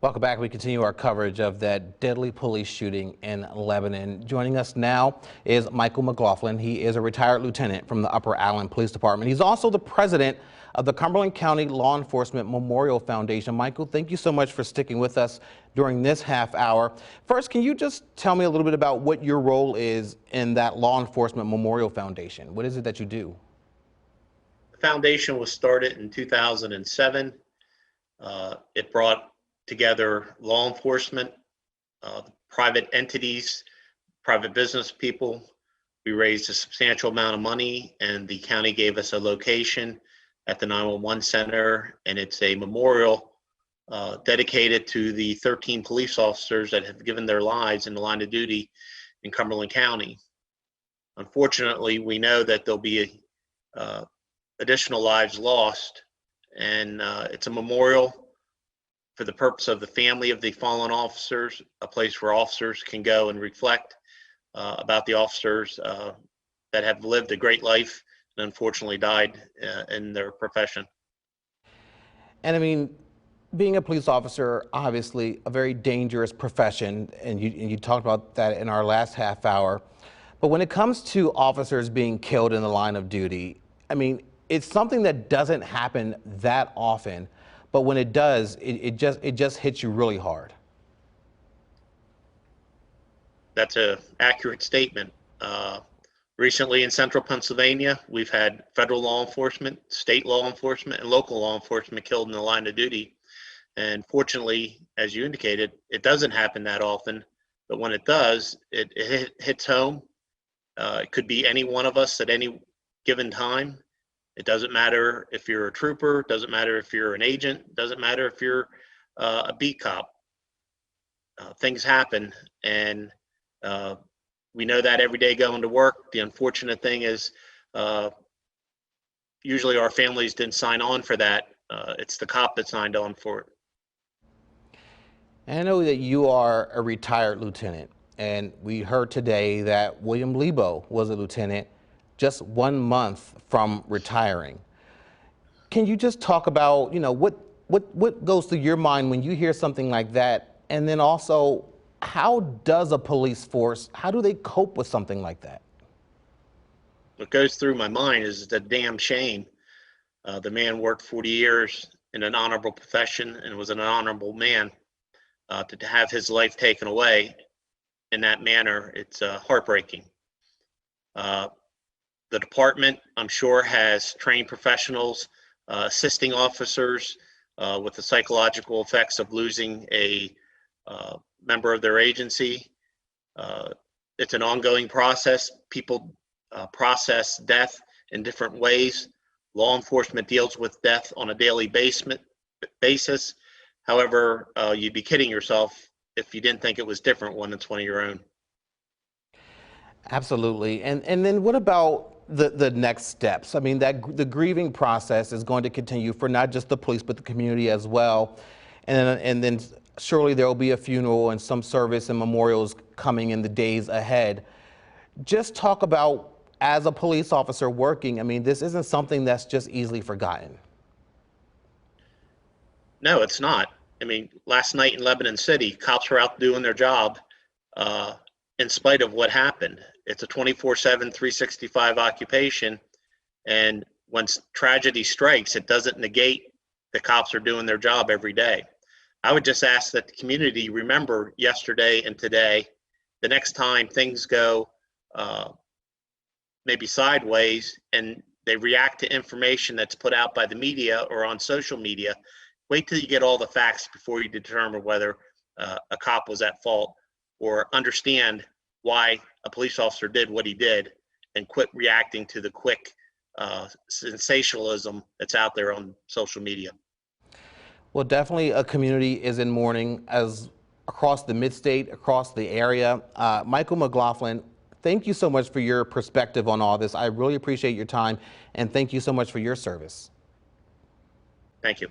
Welcome back. We continue our coverage of that deadly police shooting in Lebanon. Joining us now is Michael McLaughlin. He is a retired lieutenant from the Upper Allen Police Department. He's also the president of the Cumberland County Law Enforcement Memorial Foundation. Michael, thank you so much for sticking with us during this half hour. First, can you just tell me a little bit about what your role is in that Law Enforcement Memorial Foundation? What is it that you do? The foundation was started in 2007. It brought together law enforcement, private entities, private business people. We raised a substantial amount of money, and the county gave us a location at the 911 center, and it's a memorial dedicated to the 13 police officers that have given their lives in the line of duty in Cumberland County. Unfortunately, we know that there'll be additional lives lost, and it's a memorial for the purpose of the family of the fallen officers, a place where officers can go and reflect about the officers that have lived a great life and unfortunately died in their profession. And I mean, being a police officer, obviously a very dangerous profession, and you talked about that in our last half hour. But when it comes to officers being killed in the line of duty, I mean, it's something that doesn't happen that often. But when it does, it just hits you really hard. That's an accurate statement. Recently in central Pennsylvania, we've had federal law enforcement, state law enforcement, and local law enforcement killed in the line of duty. And fortunately, as you indicated, it doesn't happen that often. But when it does, it hits home. It could be any one of us at any given time. It doesn't matter if you're a trooper, doesn't matter if you're an agent, doesn't matter if you're a beat cop. Things happen, and we know that every day going to work. The unfortunate thing is usually our families didn't sign on for that. It's the cop that signed on for it. And I know that you are a retired lieutenant, and we heard today that William Lebo was a lieutenant just 1 month from retiring. Can you just talk about, you know, what goes through your mind when you hear something like that? And then also, how does a police force, how do they cope with something like that? What goes through my mind is the damn shame. The man worked 40 years in an honorable profession and was an honorable man. To have his life taken away in that manner, it's heartbreaking. The department, I'm sure, has trained professionals assisting officers with the psychological effects of losing a member of their agency. It's an ongoing process. People process death in different ways. Law enforcement deals with death on a daily basis. However, you'd be kidding yourself if you didn't think it was different when it's one of your own. Absolutely. And then what about the next steps? I mean, the grieving process is going to continue for not just the police, but the community as well. And then surely there will be a funeral and some service and memorials coming in the days ahead. Just talk about, as a police officer working, I mean, this isn't something that's just easily forgotten. No, it's not. I mean, last night in Lebanon City, cops were out doing their job in spite of what happened. It's a 24/7, 365 occupation. And when tragedy strikes, it doesn't negate the cops are doing their job every day. I would just ask that the community remember yesterday and today. The next time things go maybe sideways and they react to information that's put out by the media or on social media, wait till you get all the facts before you determine whether a cop was at fault, or understand why a police officer did what he did, and quit reacting to the quick sensationalism that's out there on social media. Well, definitely a community is in mourning as across the mid-state, across the area. Michael McLaughlin, thank you so much for your perspective on all this. I really appreciate your time, and thank you so much for your service. Thank you.